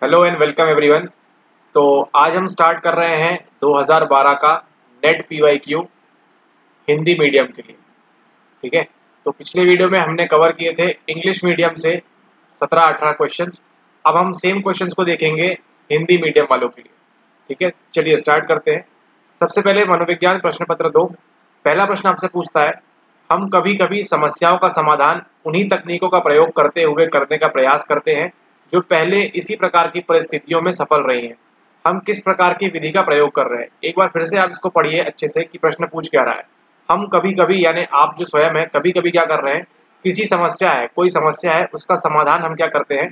Hello and welcome everyone. तो आज हम स्टार्ट कर रहे हैं 2012 का नेट पीवाईक्यू हिंदी मीडियम के लिए। ठीक है, तो पिछले वीडियो में हमने कवर किए थे इंग्लिश मीडियम से 17-18 क्वेश्चंस। अब हम सेम क्वेश्चंस को देखेंगे हिंदी मीडियम वालों के लिए। ठीक है, चलिए स्टार्ट करते हैं। सबसे पहले मनोविज्ञान प्रश्न पत्र 2। पहला प्रश्न आपसे पूछता है, हम कभी कभी समस्याओं का समाधान उन्हीं तकनीकों का प्रयोग करते हुए करने का प्रयास करते हैं जो पहले इसी प्रकार की परिस्थितियों में सफल रही हैं। हम किस प्रकार की विधि का प्रयोग कर रहे हैं? एक बार फिर से आप इसको पढ़िए अच्छे से कि प्रश्न पूछ क्या रहा है। हम कभी कभी यानी आप जो स्वयं है कभी कभी क्या कर रहे हैं, किसी समस्या है, कोई समस्या है, उसका समाधान हम क्या करते हैं,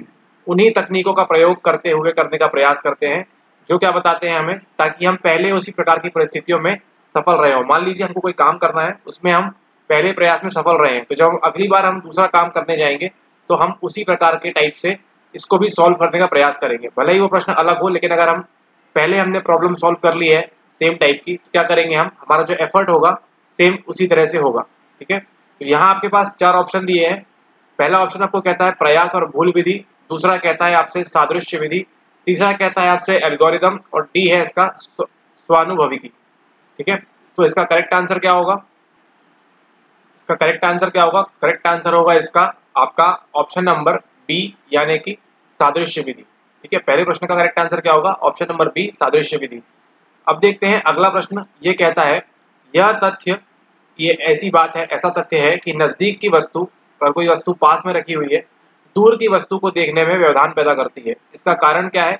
उन्हीं तकनीकों का प्रयोग करते हुए करने का प्रयास करते हैं जो क्या बताते हैं हमें, ताकि हम पहले उसी प्रकार की परिस्थितियों में सफल रहे हो। मान लीजिए हमको कोई काम करना है, उसमें हम पहले प्रयास में सफल रहे हैं, तो जब हम अगली बार हम दूसरा काम करने जाएंगे तो हम उसी प्रकार के टाइप से इसको भी सॉल्व करने का प्रयास करेंगे। भले ही वो प्रश्न अलग हो, लेकिन अगर हम पहले हमने प्रॉब्लम सॉल्व कर ली है सेम टाइप की, तो क्या करेंगे हम, हमारा जो एफर्ट होगा सेम उसी तरह से होगा। ठीक है, तो यहाँ आपके पास 4 ऑप्शन दिए हैं। पहला ऑप्शन आपको कहता है प्रयास और भूल विधि, दूसरा कहता है आपसे सादृश्य विधि, तीसरा कहता है आपसे एल्गोरिदम, और डी है इसका स्वानुभविकी। ठीक है, तो इसका करेक्ट आंसर क्या होगा? इसका करेक्ट आंसर क्या होगा? करेक्ट आंसर होगा इसका आपका ऑप्शन नंबर बी, यानी कि सादृश्य विधि। ठीक है, पहले प्रश्न का करेक्ट आंसर क्या होगा? ऑप्शन नंबर बी, सादृश्य विधि। अब देखते हैं अगला प्रश्न। ये कहता है, यह तथ्य, ये ऐसी बात है, ऐसा तथ्य है कि नजदीक की वस्तु, अगर कोई वस्तु पास में रखी हुई है, दूर की वस्तु को देखने में व्यवधान पैदा करती है। इसका कारण क्या है?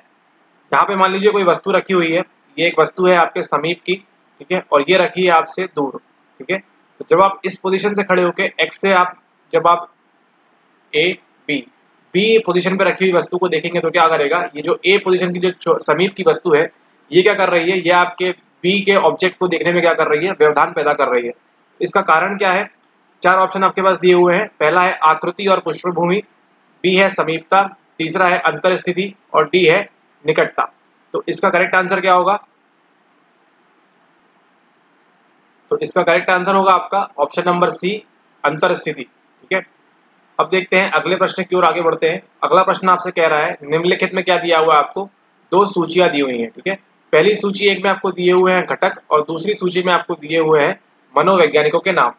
यहाँ पे मान लीजिए कोई वस्तु रखी हुई है, ये एक वस्तु है आपके समीप की, ठीक है, और ये रखी है आपसे दूर। ठीक है, तो जब आप इस पोजीशन से खड़े होके एक्स से आप, जब आप ए बी बी पोजीशन पे रखी हुई वस्तु को देखेंगे तो क्या करेगा, ये जो ए पोजीशन की जो समीप की वस्तु है, ये क्या कर रही है, ये आपके बी के ऑब्जेक्ट को देखने में क्या कर रही है, व्यवधान पैदा कर रही है। इसका कारण क्या है? 4 ऑप्शन आपके पास दिए हुए हैं। पहला है आकृति और पृष्ठभूमि, बी है समीपता, तीसरा है अंतर स्थिति, और डी है निकटता। तो इसका करेक्ट आंसर क्या होगा? तो इसका करेक्ट आंसर होगा आपका ऑप्शन नंबर सी, अंतर स्थिति। ठीक है, अब देखते हैं अगले प्रश्न की ओर आगे बढ़ते हैं। अगला प्रश्न आपसे कह रहा है, निम्नलिखित में क्या दिया हुआ है आपको? 2 सूचियां दी हुई हैं। ठीक है, पहली सूची एक में आपको दिए हुए हैं घटक, और दूसरी सूची में आपको दिए हुए हैं मनोवैज्ञानिकों के नाम।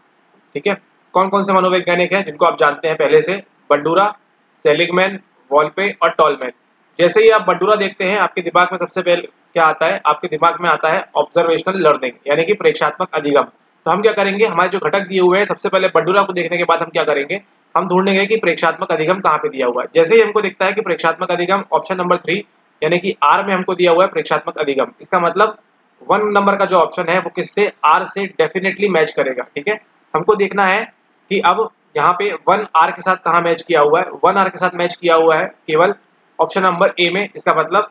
ठीक है, कौन कौन से मनोवैज्ञानिक हैं जिनको आप जानते हैं पहले से? बंडूरा, सेलिगमैन, वॉल्पे और टॉलमैन। जैसे ही आप बंडूरा देखते हैं, आपके दिमाग में सबसे पहले क्या आता है? आपके दिमाग में आता है ऑब्जर्वेशनल लर्निंग, यानी कि प्रेक्षात्मक अधिगम। तो हम क्या करेंगे, हमारे जो घटक दिए हुए हैं, सबसे पहले बंडूरा को देखने के बाद हम क्या करेंगे, हम ढूंढेंगे कि प्रेक्षात्मक अधिगम कहाँ पे दिया हुआ है। जैसे ही हमको दिखता है कि प्रेक्षात्मक अधिगम ऑप्शन नंबर 3 यानी कि आर में हमको दिया हुआ है प्रेक्षात्मक अधिगम, इसका मतलब 1 नंबर का जो ऑप्शन है वो किससे, आर से डेफिनेटली मैच करेगा। ठीक है, हमको देखना है कि अब यहाँ पे 1 आर के साथ कहाँ मैच किया हुआ है। 1 आर के साथ मैच किया हुआ है केवल ऑप्शन नंबर ए में। इसका मतलब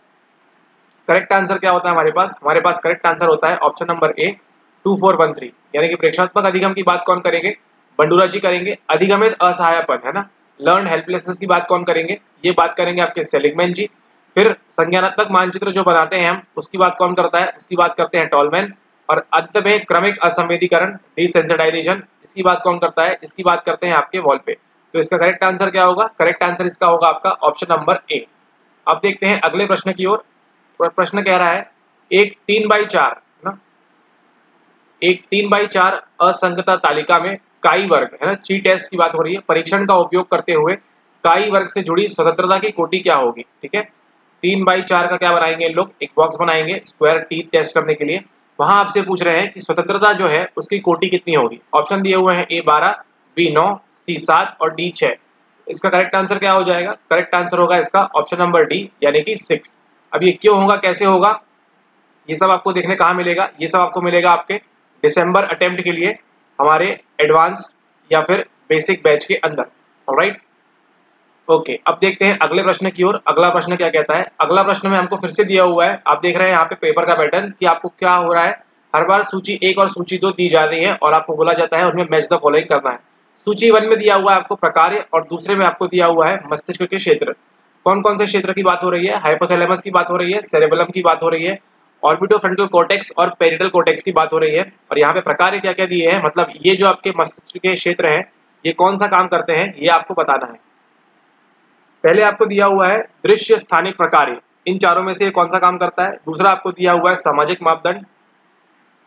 करेक्ट आंसर क्या होता है हमारे पास? हमारे पास करेक्ट आंसर होता है ऑप्शन नंबर ए, 2413। यानी कि प्रेक्षात्मक अधिगम की बात कौन करेंगे? बंडूरा जी करेंगे। अधिगमित असहायपन है ना, लर्न हेल्पलेसनेस की बात कौन करेंगे? ये बात करेंगे आपके सेलिगमैन जी। फिर संज्ञानात्मक मानचित्र जो बनाते हैं हम, उसकी बात कौन करता है? उसकी बात करते हैं टॉलमैन। और अंत में क्रमिक असंवेदीकरण, डिसेंसिटाइजेशन, इसकी बात कौन करता है? इसकी बात करते हैं आपके वॉल्पे। तो इसका करेक्ट आंसर क्या होगा? करेक्ट आंसर इसका होगा आपका ऑप्शन नंबर ए। अब देखते हैं अगले प्रश्न की ओर। प्रश्न कह रहा है, एक 3x4 ना, एक 3x4 असंगतता तालिका में काई वर्ग है ना, ची टेस्ट की बात हो रही है, परीक्षण का उपयोग करते हुए काई वर्ग से जुड़ी स्वतंत्रता की कोटि क्या होगी? ठीक है, 3x4 का क्या बनाएंगे लोग, एक बॉक्स बनाएंगे स्क्वायर टी टेस्ट करने के लिए। वहां आपसे पूछ रहे हैं कि स्वतंत्रता जो है उसकी कोटि कितनी होगी। ऑप्शन दिए हुए हैं A12, B9, C7 और D6। इसका करेक्ट आंसर क्या हो जाएगा? करेक्ट आंसर होगा इसका ऑप्शन नंबर डी, यानी कि 6। अब ये क्यों होगा, कैसे होगा, ये सब आपको देखने कहाँ मिलेगा? ये सब आपको मिलेगा आपके दिसंबर अटेम्प्ट के लिए हमारे एडवांस या फिर बेसिक बैच के अंदर। ऑलराइट, ओके, अब देखते हैं अगले प्रश्न की ओर। अगला प्रश्न क्या कहता है? अगला प्रश्न में हमको फिर से दिया हुआ है, आप देख रहे हैं यहाँ पे पेपर का पैटर्न कि आपको क्या हो रहा है। हर बार सूची 1 और सूची 2 दी जा रही है और आपको बोला जाता है उनमें मैच द फॉलोइंग करना है। सूची 1 में दिया हुआ है आपको प्रकार्य, और दूसरे में आपको दिया हुआ है मस्तिष्क के क्षेत्र। कौन कौन से क्षेत्र की बात हो रही है? हाइपोथैलेमस की बात हो रही है, सेरेबेलम की बात हो रही है, ऑर्बिटोफ्रंटल कॉर्टेक्स और पेरिटल कॉर्टेक्स की बात हो रही है। और यहाँ पे प्रकार्य क्या क्या दिए हैं, मतलब ये जो आपके मस्तिष्क के क्षेत्र हैं, ये कौन सा काम करते हैं, ये आपको बताना है। पहले आपको दिया हुआ है दृश्य स्थानिक प्रकार्य, इन चारों में से कौन सा काम करता है? दूसरा आपको दिया हुआ है सामाजिक मापदंड,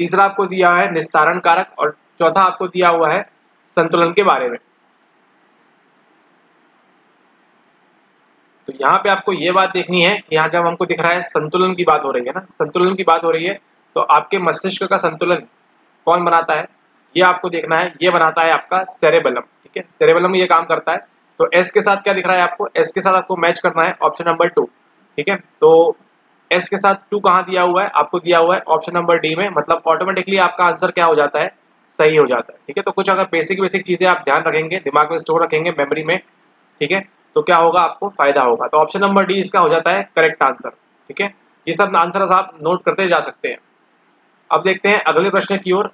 तीसरा आपको दिया है निस्तारण कारक और चौथा आपको दिया हुआ है संतुलन के बारे में। तो यहाँ पे आपको ये बात देखनी है कि यहाँ जब हमको दिख रहा है संतुलन की बात हो रही है ना, संतुलन की बात हो रही है, तो आपके मस्तिष्क का संतुलन कौन बनाता है ये आपको देखना है। ये बनाता है आपका सेरेबेलम, ठीक है, सेरेबेलम ये काम करता है। तो एस के साथ क्या दिख रहा है आपको? एस के साथ आपको मैच करना है ऑप्शन नंबर 2, ठीक है। तो एस के साथ 2 कहाँ दिया हुआ है? आपको दिया हुआ है ऑप्शन नंबर डी में, मतलब ऑटोमेटिकली आपका आंसर क्या हो जाता है? सही हो जाता है, ठीक है। तो कुछ अगर बेसिक चीजें आप ध्यान रखेंगे, दिमाग में स्टोर रखेंगे, मेमोरी में, ठीक है, तो क्या होगा? आपको फायदा होगा। तो ऑप्शन नंबर डी इसका हो जाता है करेक्ट आंसर, ठीक है। ये सब आंसर आप नोट करते जा सकते हैं। अब देखते हैं अगले प्रश्न की ओर।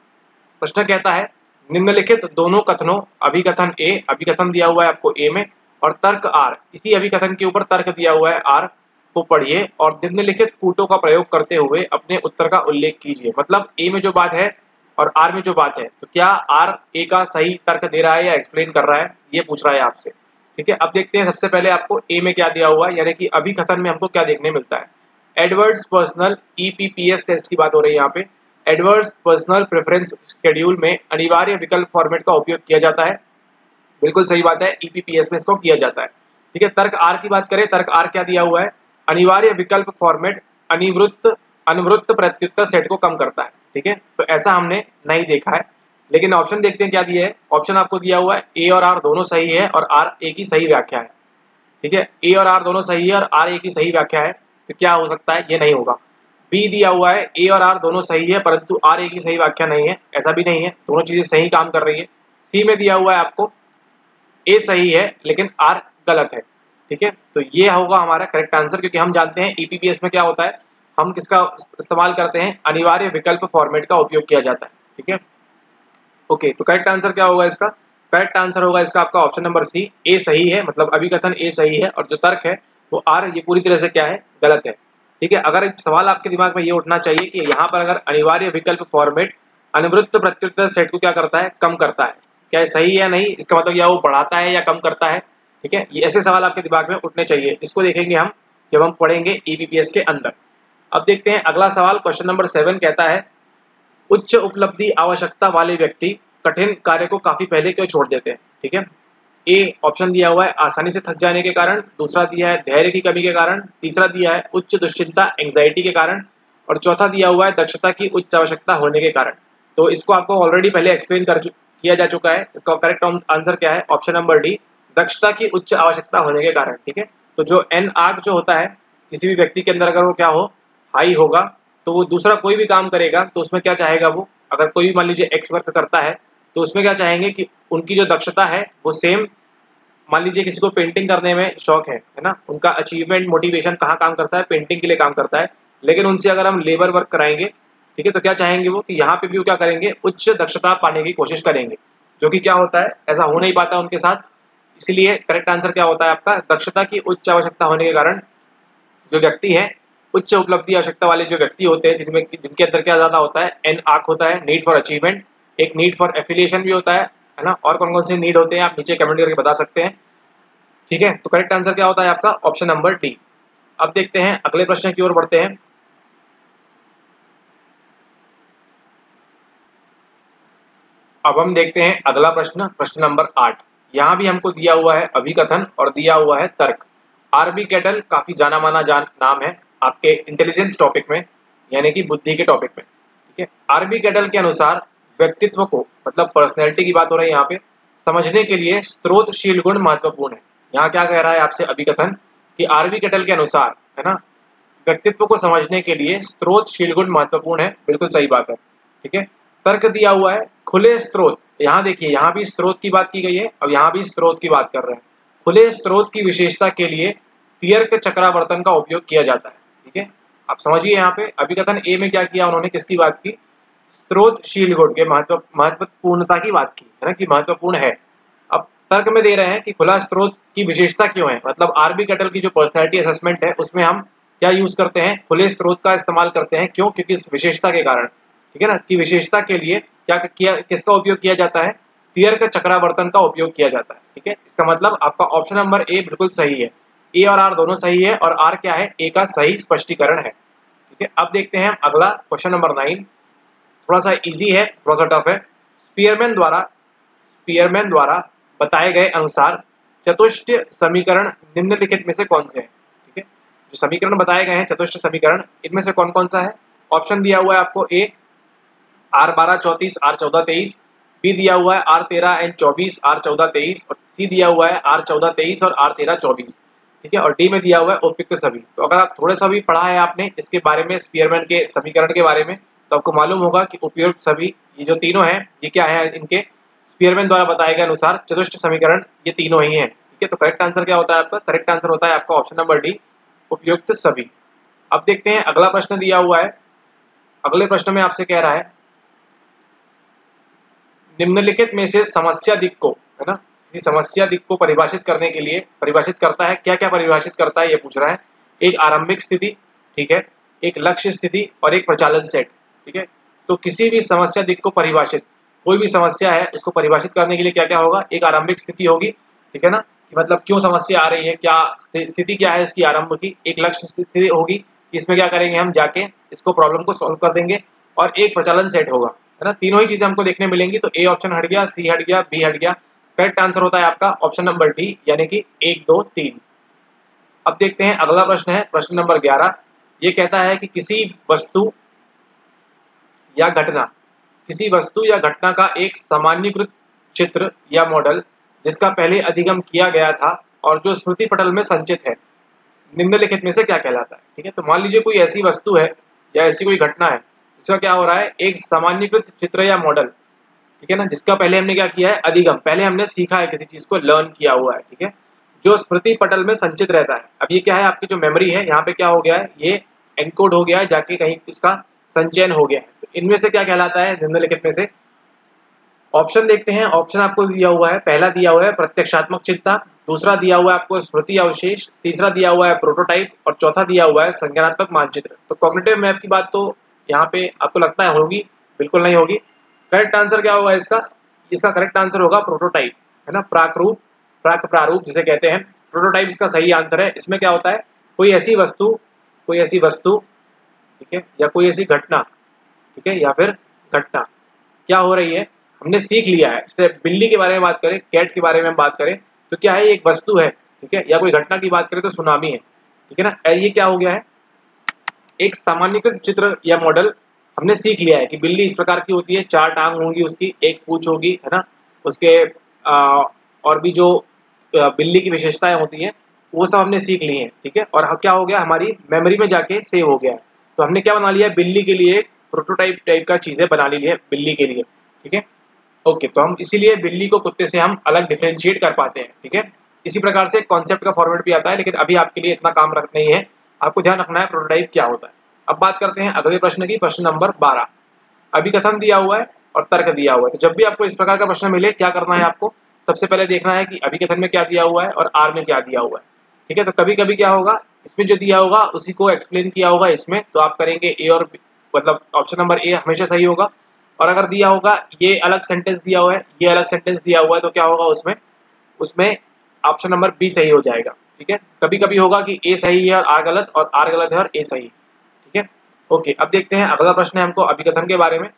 प्रश्न कहता है निम्नलिखित दोनों कथनों, अभिकथन ए, अभिकथन दिया हुआ है आपको ए में, और तर्क आर, इसी अभिकथन के ऊपर तर्क दिया हुआ है आर को पढ़िए और निम्नलिखित कूटों का प्रयोग करते हुए अपने उत्तर का उल्लेख कीजिए। मतलब ए में जो बात है और आर में जो बात है, तो क्या आर ए का सही तर्क दे रहा है या एक्सप्लेन कर रहा है, ये पूछ रहा है आपसे, ठीक है। अब देखते हैं सबसे पहले आपको ए में क्या दिया हुआ है, यानी कि अभिकथन में हमको क्या देखने मिलता है। एडवर्ड्स पर्सनल ईपीपीएस टेस्ट की बात हो रही है यहाँ पे। एडवर्ड्स पर्सनल प्रेफरेंस शेड्यूल में अनिवार्य विकल्प फॉर्मेट का उपयोग किया जाता है। बिल्कुल सही बात है, ईपीपीएस में इसको किया जाता है, ठीक है। तर्क आर की बात करें, तर्क आर क्या दिया हुआ है? अनिवार्य विकल्प फॉर्मेट अनुवृत्त प्रत्युत्तर सेट को कम करता है, ठीक है। तो ऐसा हमने नहीं देखा है, लेकिन ऑप्शन देखते हैं क्या दिया है। ऑप्शन आपको दिया हुआ है ए और आर दोनों सही है और आर ए की सही व्याख्या है, ठीक है। ए और आर दोनों सही है और आर ए की सही व्याख्या है, तो क्या हो सकता है? ये नहीं होगा। बी दिया हुआ है ए और आर दोनों सही है परंतु आर ए की सही व्याख्या नहीं है, ऐसा भी नहीं है, दोनों चीजें सही काम कर रही है। सी में दिया हुआ है आपको ए सही है लेकिन आर गलत है, ठीक है। तो ये होगा हमारा करेक्ट आंसर, क्योंकि हम जानते हैं ईपीपीएस में क्या होता है, हम किसका इस्तेमाल करते हैं? अनिवार्य विकल्प फॉर्मेट का उपयोग किया जाता है, ठीक है। ओके, तो करेक्ट आंसर क्या होगा इसका? करेक्ट आंसर होगा इसका आपका ऑप्शन नंबर सी, ए सही है, मतलब अभिकथन ए सही है और जो तर्क है वो आर ये पूरी तरह से क्या है? गलत है, ठीक है। अगर एक सवाल आपके दिमाग में ये उठना चाहिए कि यहाँ पर अगर अनिवार्य विकल्प फॉर्मेट अनुवृत्त प्रत्युत्तर सेट को क्या करता है? कम करता है, क्या ये सही है या नहीं? इसका मतलब या वो बढ़ाता है या कम करता है, ठीक है। ये ऐसे सवाल आपके दिमाग में उठने चाहिए, इसको देखेंगे हम जब हम पढ़ेंगे ईपीपीएस के अंदर। अब देखते हैं अगला सवाल, क्वेश्चन नंबर 7 कहता है उच्च उपलब्धि आवश्यकता वाले व्यक्ति कठिन कार्य को काफी पहले क्यों छोड़ देते हैं, ठीक है। ए ऑप्शन दिया हुआ है आसानी से थक जाने के कारण, दूसरा दिया है धैर्य की कमी के कारण, तीसरा दिया है उच्च दुश्चिंता एंग्जाइटी के कारण, और चौथा दिया हुआ है दक्षता की उच्च आवश्यकता होने के कारण। तो इसको आपको ऑलरेडी पहले एक्सप्लेन किया जा चुका है। इसका करेक्ट आंसर क्या है? ऑप्शन नंबर डी, दक्षता की उच्च आवश्यकता होने के कारण, ठीक है। तो जो एन आग जो होता है किसी भी व्यक्ति के अंदर, अगर वो क्या हो, हाई होगा, तो वो दूसरा कोई भी काम करेगा तो उसमें क्या चाहेगा वो, अगर कोई भी मान लीजिए एक्स वर्क करता है तो उसमें क्या चाहेंगे कि उनकी जो दक्षता है वो सेम, मान लीजिए किसी को पेंटिंग करने में शौक है ना, उनका अचीवमेंट मोटिवेशन कहाँ काम करता है? पेंटिंग के लिए काम करता है। लेकिन उनसे अगर हम लेबर वर्क कराएंगे, ठीक है, तो क्या चाहेंगे वो कि यहाँ पे भी वो क्या करेंगे? उच्च दक्षता पाने की कोशिश करेंगे, जो कि क्या होता है, ऐसा हो नहीं पाता उनके साथ। इसीलिए करेक्ट आंसर क्या होता है आपका? दक्षता की उच्च आवश्यकता होने के कारण जो व्यक्ति है, उच्च उपलब्धि आवश्यकता वाले जो व्यक्ति होते हैं, जिनके अंदर क्या ज्यादा होता है? एन आक होता है, नीड फॉर अचीवमेंट, एक नीड फॉर एफिलिएशन भी होता है ना। और कौन कौन से नीड होते हैं आप नीचे कमेंट करके बता सकते हैं, ठीक है। तो करेक्ट आंसर क्या होता है आपका? Option number D. अब देखते हैं अगले प्रश्न की ओर बढ़ते हैं। अब हम देखते हैं अगला प्रश्न, प्रश्न नंबर 8। यहाँ भी हमको दिया हुआ है अभिकथन और दिया हुआ है तर्क। आरबी कैटल काफी जाना माना नाम है आपके इंटेलिजेंस टॉपिक में, यानी कि बुद्धि के टॉपिक में, ठीक है। आरबी कैटल के अनुसार व्यक्तित्व को, मतलब पर्सनैलिटी की बात हो रही है यहाँ पे, समझने के लिए स्रोतशील गुण महत्वपूर्ण है। यहाँ क्या कह रहा है आपसे अभिकथन कि आरबी कैटल के अनुसार, है ना, व्यक्तित्व को समझने के लिए स्रोतशील गुण महत्वपूर्ण है। बिल्कुल सही बात है, ठीक है। तर्क दिया हुआ है खुले स्रोत, यहाँ देखिए, यहाँ भी स्रोत की बात की गई है, अब यहाँ भी स्रोत की बात कर रहे हैं। खुले स्रोत की विशेषता के लिए तियर्क चक्रावर्तन का उपयोग किया जाता है, ठीक है। आप समझिए यहाँ पे अभिकथन ए में क्या किया उन्होंने, किसकी बात की? स्रोतशील गुण के महत्वपूर्णता की बात की, है ना, कि महत्वपूर्ण है। अब तर्क में दे रहे हैं कि खुला स्रोत की विशेषता क्यों है, मतलब आरबी कैटल की जो पर्सनैलिटी असेसमेंट है उसमें हम क्या यूज करते हैं? खुले स्रोत का इस्तेमाल करते हैं। क्यों? क्योंकि इस विशेषता के कारण, ठीक है ना, कि विशेषता के लिए क्या किया, किसका उपयोग किया जाता है? तियर्क चक्रावर्तन का उपयोग किया जाता है, ठीक है। इसका मतलब आपका ऑप्शन नंबर ए बिल्कुल सही है। ए और आर दोनों सही है और आर क्या है, ए का सही स्पष्टीकरण है। ठीक है, अब देखते हैं हम अगला क्वेश्चन नंबर 9। थोड़ा सा इजी है, थोड़ा सा टफ है। स्पीयरमैन द्वारा बताए गए अनुसार चतुष्ट समीकरण निम्नलिखित में से कौन से हैं। ठीक है, जो समीकरण बताए गए हैं चतुष्ट समीकरण, इनमें से कौन कौन सा है। ऑप्शन दिया हुआ है आपको, ए R12 34 R14 23, बी दिया हुआ है R13 N 24 R14 23 और सी दिया हुआ है R14 23 और R13 24। ठीक है, और डी में दिया हुआ है उपयुक्त सभी। तो अगर आप थोड़ा सा भी पढ़ा है आपने इसके बारे में, स्पीयरमैन के समीकरण के बारे में, तो आपको मालूम होगा कि उपयुक्त सभी ये जो तीनों हैं ये क्या है, इनके स्पीयरमैन द्वारा बताए गए अनुसार चतुष्ट समीकरण ये तीनों ही हैं। ठीक है, तो करेक्ट आंसर क्या होता है आपका, करेक्ट आंसर होता है आपका ऑप्शन नंबर डी, उपयुक्त सभी। अब देखते हैं अगला प्रश्न दिया हुआ है। अगले प्रश्न में आपसे कह रहा है निम्नलिखित में से समस्या दिक् को, है ना, किसी समस्या दिक् को परिभाषित करने के लिए परिभाषित करता है, क्या क्या परिभाषित करता है ये पूछ रहा है। एक आरंभिक स्थिति, ठीक है, एक लक्ष्य स्थिति और एक प्रचालन सेट। ठीक है, तो किसी भी समस्या दिक् को परिभाषित, कोई भी समस्या है उसको परिभाषित करने के लिए क्या क्या होगा, एक आरंभिक स्थिति होगी, ठीक है ना, कि मतलब क्यों समस्या आ रही है, क्या स्थिति क्या है इसकी आरंभ की। एक लक्ष्य स्थिति होगी, इसमें क्या करेंगे हम, जाके इसको प्रॉब्लम को सॉल्व कर देंगे। और एक प्रचालन सेट होगा, है ना, तीनों ही चीजें हमको देखने मिलेंगी। तो ए ऑप्शन हट गया, सी हट गया, बी हट गया। करेक्ट आंसर होता है आपका ऑप्शन नंबर डी, यानी कि 1 2 3। अब देखते हैं अगला प्रश्न है प्रश्न नंबर 11। ये कहता है कि किसी वस्तु या घटना का एक सामान्यीकृत चित्र या मॉडल जिसका पहले अधिगम किया गया था और जो स्मृति पटल में संचित है, निम्नलिखित में से क्या कहलाता है। ठीक है, तो मान लीजिए कोई ऐसी वस्तु है या ऐसी कोई घटना है जिसका क्या हो रहा है, एक सामान्यीकृत चित्र या मॉडल, ठीक है ना, जिसका पहले हमने क्या किया है, अधिगम, पहले हमने सीखा है, किसी चीज को लर्न किया हुआ है। ठीक है, जो स्मृति पटल में संचित रहता है। अब ये क्या है, आपकी जो मेमोरी है यहाँ पे क्या हो गया है, ये एनकोड हो गया है, जाके कहीं इसका संचयन हो गया है। तो इनमें से क्या कहलाता है, निम्नलिखित में से। ऑप्शन देखते हैं, ऑप्शन आपको दिया हुआ है, पहला दिया हुआ है प्रत्यक्षात्मक चिंता, दूसरा दिया हुआ है आपको स्मृति अवशेष, तीसरा दिया हुआ है प्रोटोटाइप और चौथा दिया हुआ है संज्ञानात्मक मानचित्र। तो कॉग्निटिव मैप की बात तो यहाँ पे आपको लगता है होगी, बिल्कुल नहीं होगी। करेक्ट आंसर क्या होगा इसका, इसका करेक्ट आंसर होगा प्रोटोटाइप, है ना, प्रारूप जिसे कहते हैं, प्रोटोटाइप इसका सही आंसर है। इसमें क्या होता है, कोई ऐसी वस्तु, ठीक है, या कोई ऐसी घटना, ठीक है, या फिर घटना क्या हो रही है, हमने सीख लिया है। जैसे बिल्ली के बारे में बात करें, कैट के बारे में बात करें, तो क्या है, एक वस्तु है, ठीक है, या कोई घटना की बात करें तो सुनामी है, ठीक है ना। ये क्या हो गया है, एक सामान्यकृत चित्र या मॉडल हमने सीख लिया है कि बिल्ली इस प्रकार की होती है, 4 टांग होंगी उसकी, एक पूंछ होगी, है ना, उसके और भी जो बिल्ली की विशेषताएं होती हैं वो सब हमने सीख ली हैं। ठीक है, और क्या हो गया, हमारी मेमोरी में जाके सेव हो गया है। तो हमने क्या बना लिया है, बिल्ली के लिए एक प्रोटोटाइप टाइप का चीजें बना ली है बिल्ली के लिए। ठीक है, ओके, तो हम इसीलिए बिल्ली को कुत्ते से हम अलग डिफरेंशिएट कर पाते हैं। ठीक है, इसी प्रकार से कॉन्सेप्ट का फॉर्मेट भी आता है, लेकिन अभी आपके लिए इतना काम रख नहीं है, आपको ध्यान रखना है प्रोटोटाइप क्या होता है। अब बात करते हैं अगले प्रश्न की, प्रश्न नंबर 12। अभिकथन दिया हुआ है और तर्क दिया हुआ है। तो जब भी आपको इस प्रकार का प्रश्न मिले, क्या करना है आपको, सबसे पहले देखना है कि अभिकथन में क्या दिया हुआ है और आर में क्या दिया हुआ है। ठीक है, तो कभी कभी क्या होगा, इसमें जो दिया होगा उसी को एक्सप्लेन किया होगा इसमें, तो आप करेंगे ए और बी, मतलब ऑप्शन नंबर ए हमेशा सही होगा। और अगर दिया होगा ये अलग सेंटेंस दिया हुआ है, ये अलग सेंटेंस दिया हुआ है, तो क्या होगा उसमें ऑप्शन नंबर बी सही हो जाएगा। ठीक है, कभी कभी होगा कि ए सही है और आर गलत, और आर गलत है और ए सही। ठीक है, ओके, अब देखते हैं अगला प्रश्न है हमको अभिकथन के बारे में।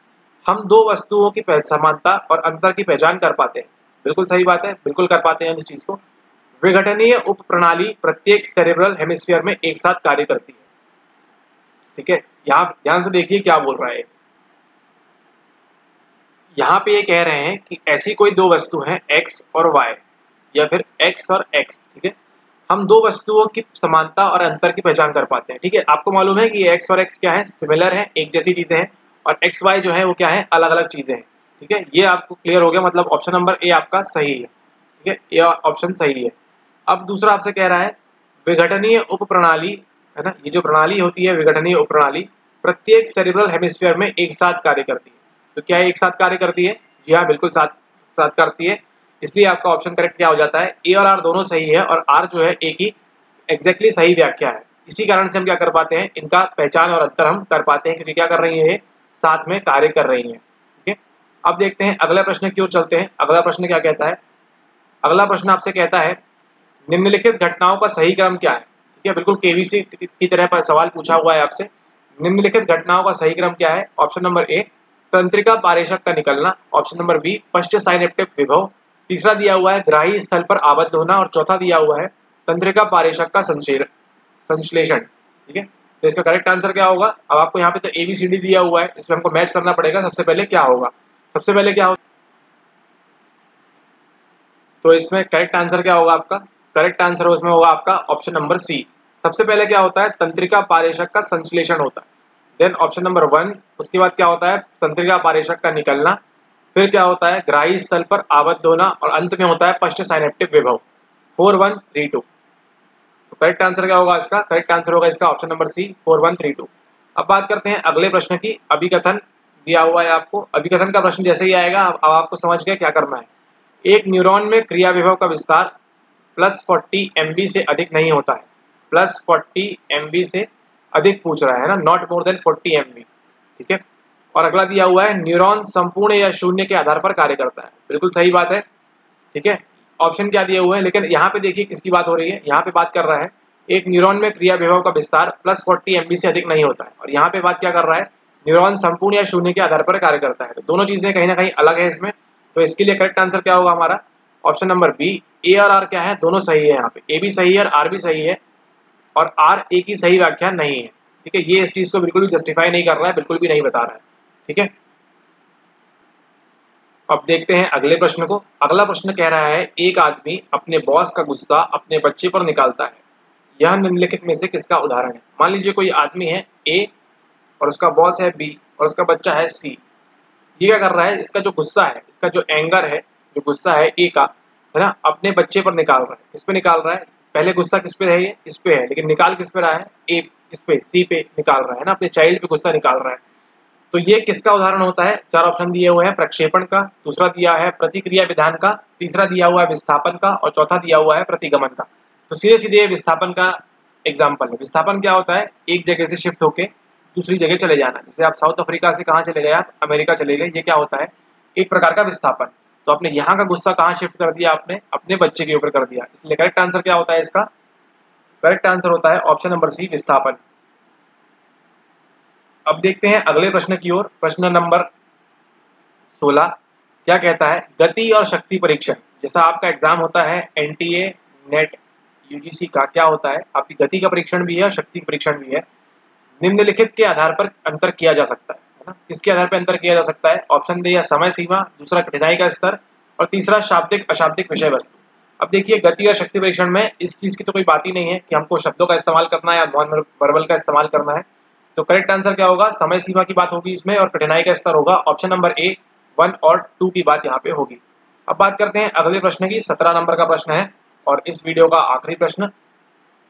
हम दो वस्तुओं की समानता और अंतर की पहचान कर पाते हैं। बिल्कुल सही बात है, बिल्कुल कर पाते हैं हम इस चीज को। विघटनीय उप प्रणाली प्रत्येक सेरेब्रल हेमिस्फीयर में एक साथ कार्य करती है। ठीक है, यहाँ ध्यान से देखिए क्या बोल रहा है। यहाँ पे ये कह रहे हैं कि ऐसी कोई दो वस्तु हैं x और y, या फिर x और x। ठीक है, हम दो वस्तुओं की समानता और अंतर की पहचान कर पाते हैं। ठीक है, आपको मालूम है कि ये x और x क्या है, सिमिलर है, एक जैसी चीजें हैं, और x y जो है वो क्या है, अलग अलग चीजें हैं। ठीक है, ये आपको क्लियर हो गया, मतलब ऑप्शन नंबर ए आपका सही है। ठीक है, ये ऑप्शन सही है। अब दूसरा आपसे कह रहा है विघटनीय उप प्रणाली, है ना, ये जो प्रणाली होती है विघटनीय उप प्रणाली प्रत्येक सेरेब्रल हेमिस्फीयर में एक साथ कार्य करती है। तो क्या एक साथ कार्य करती है, जी हाँ, बिल्कुल साथ साथ करती है। इसलिए आपका ऑप्शन करेक्ट क्या हो जाता है, ए और आर दोनों सही है, और आर जो है ए की एग्जैक्टली सही व्याख्या है। इसी कारण से हम क्या कर पाते हैं, इनका पहचान और अंतर हम कर पाते हैं, क्योंकि क्या कर रही है, साथ में कार्य कर रही है। ठीक है, अब देखते हैं अगला प्रश्न की ओर चलते हैं। अगला प्रश्न क्या कहता है, अगला प्रश्न आपसे कहता है निम्नलिखित घटनाओं का सही क्रम क्या है? ठीक है, बिल्कुल केबीसी की तरह सवाल पूछा हुआ है आपसे। निम्नलिखित घटनाओं का सही क्रम क्या है? ऑप्शन नंबर ए तंत्रिका पारेषक का निकलना, ऑप्शन नंबर बी पश्च साइनेप्टिक विभव, तीसरा दिया हुआ है ग्राही स्थल पर आबद्ध होना और चौथा दिया हुआ है तंत्रिका पारेषक का संश्लेषण। ठीक है, तो इसका करेक्ट आंसर क्या होगा? अब आपको यहाँ पे तो ABCD दिया हुआ है, इसमें हमको मैच करना पड़ेगा। सबसे पहले क्या होगा? सबसे पहले क्या होगा? तो इसमें करेक्ट आंसर क्या होगा आपका? करेक्ट आंसर उसमें होगा आपका ऑप्शन नंबर सी। सबसे पहले क्या होता है? तंत्रिका पारेषक का संश्लेषण होता है। देन ऑप्शन नंबर 1, उसके बाद क्या होता है? तंत्रिका पारेषक का निकलना, फिर क्या होता है? ग्राही स्थल पर आबद्ध होना और अंत में होता है पश्च साइनेप्टिक विभव। 4132। तो करेक्ट आंसर क्या होगा इसका? करेक्ट आंसर होगा इसका ऑप्शन नंबर सी 4132। अब बात करते हैं अगले प्रश्न की। अभिकथन दिया हुआ है आपको। अभिकथन का प्रश्न जैसे ही आएगा अब आपको समझ गए क्या करना है। एक न्यूरॉन में क्रिया विभव का विस्तार +40 MB से अधिक नहीं होता है। +40 MB से अधिक पूछ रहा है ना, नॉट मोर देन 40 MB। ठीक है, और अगला दिया हुआ है न्यूरॉन संपूर्ण या शून्य के आधार पर कार्य करता है। बिल्कुल सही बात है। ठीक है, ऑप्शन क्या दिए हुए हैं, लेकिन यहाँ पे देखिए किसकी बात हो रही है। यहाँ पे बात कर रहा है एक न्यूरॉन में क्रिया विभव का विस्तार +40 MB से अधिक नहीं होता है, और यहाँ पे बात क्या कर रहा है? न्यूरॉन संपूर्ण या शून्य के आधार पर कार्य करता है। तो दोनों चीजें कहीं ना कहीं अलग है इसमें। तो इसके लिए करेक्ट आंसर क्या होगा हमारा? Option number B. ए और आर क्या है? दोनों सही है। यहाँ पे ए भी सही है और आर भी सही है, और आर ए की सही व्याख्या नहीं है। ठीक है, ये इस चीज को बिल्कुल भी जस्टिफाई नहीं कर रहा है, बिल्कुल भी नहीं बता रहा है। ठीक है, अब देखते हैं अगले प्रश्न को। अगला प्रश्न कह रहा है एक आदमी अपने बॉस का गुस्सा अपने बच्चे पर निकालता है, यह निम्नलिखित में से किसका उदाहरण है? मान लीजिए कोई आदमी है ए और उसका बॉस है बी और उसका बच्चा है सी। ये क्या कर रहा है? इसका जो गुस्सा है, इसका जो एंगर है, जो गुस्सा है ए का, है ना, अपने बच्चे पर निकाल रहा है। किस पे निकाल रहा है? पहले गुस्सा किस पे है? ये इस पे है, लेकिन निकाल किस पे रहा है? ए इस पे, सी पे निकाल रहा है ना, अपने चाइल्ड पे गुस्सा निकाल रहा है। तो ये किसका उदाहरण होता है? चार ऑप्शन दिए हुए हैं। प्रक्षेपण का, दूसरा दिया है प्रतिक्रिया विधान का, तीसरा दिया हुआ है विस्थापन का, और चौथा दिया हुआ है प्रतिगमन का। तो सीधे सीधे विस्थापन का एग्जाम्पल है। विस्थापन क्या होता है? एक जगह से शिफ्ट होके दूसरी जगह चले जाना। जैसे आप साउथ अफ्रीका से कहाँ चले गए? आप अमेरिका चले गए। ये क्या होता है? एक प्रकार का विस्थापन। तो आपने यहाँ का गुस्सा कहाँ शिफ्ट कर दिया? आपने अपने बच्चे के ऊपर कर दिया। इसलिए करेक्ट आंसर क्या होता है इसका? करेक्ट आंसर होता है ऑप्शन नंबर सी, विस्थापन। अब देखते हैं अगले प्रश्न की ओर। प्रश्न नंबर 16 क्या कहता है? गति और शक्ति परीक्षण। जैसा आपका एग्जाम होता है NTA नेट UGC का, क्या होता है? आपकी गति का परीक्षण भी है और शक्ति का परीक्षण भी है। निम्नलिखित के आधार पर अंतर किया जा सकता है ना? किसके आधार पर अंतर किया जा सकता है? ऑप्शन दे या समय सीमा, दूसरा कठिनाई का स्तर, और तीसरा शाब्दिक अशाब्दिक विषय वस्तु। अब देखिए गति और शक्ति परीक्षण में इस चीज की तो कोई बात ही नहीं है कि हमको शब्दों का इस्तेमाल करना है या नॉन वर्बल का इस्तेमाल करना है। तो करेक्ट आंसर क्या होगा? समय सीमा की बात होगी इसमें, और कठिनाई का स्तर होगा ऑप्शन नंबर ए 1 और 2 की बात यहाँ पे होगी। अब बात करते हैं अगले प्रश्न की। 17 नंबर का प्रश्न है और इस वीडियो का आखिरी प्रश्न।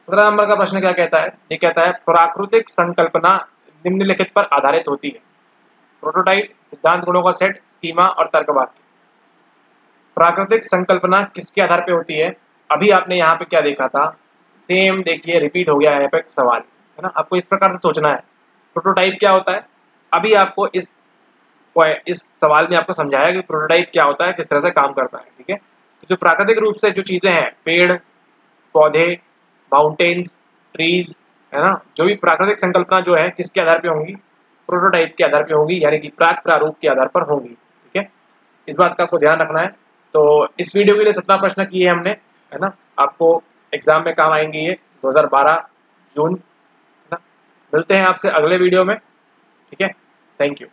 17 नंबर का प्रश्न क्या कहता है? ये कहता है प्राकृतिक संकल्पना निम्नलिखित पर आधारित होती है। प्रोटोटाइप, सिद्धांत गुणों का सेट, स्कीमा और तर्कवाक्य। प्राकृतिक संकल्पना किसके आधार पे होती है? अभी आपने यहाँ पे क्या देखा था? सेम देखिए रिपीट हो गया है यहाँ पे सवाल, है ना। आपको इस प्रकार से सोचना है। प्रोटोटाइप क्या होता है? अभी आपको इस सवाल में आपको समझाया कि प्रोटोटाइप क्या होता है, किस तरह से काम करता है। ठीक है, तो जो प्राकृतिक रूप से जो चीजें हैं, पेड़ पौधे, माउंटेन्स, ट्रीज, है ना, जो भी प्राकृतिक संकल्पना जो है किसके आधार पे होंगी? प्रोटोटाइप के आधार पे होंगी, यानी कि प्राक प्रारूप के आधार पर होंगी। ठीक है, इस बात का आपको ध्यान रखना है। तो इस वीडियो के लिए 17 प्रश्न किए हमने, है ना। आपको एग्जाम में काम आएंगे ये 2012 जून, है ना। मिलते हैं आपसे अगले वीडियो में। ठीक है, थैंक यू।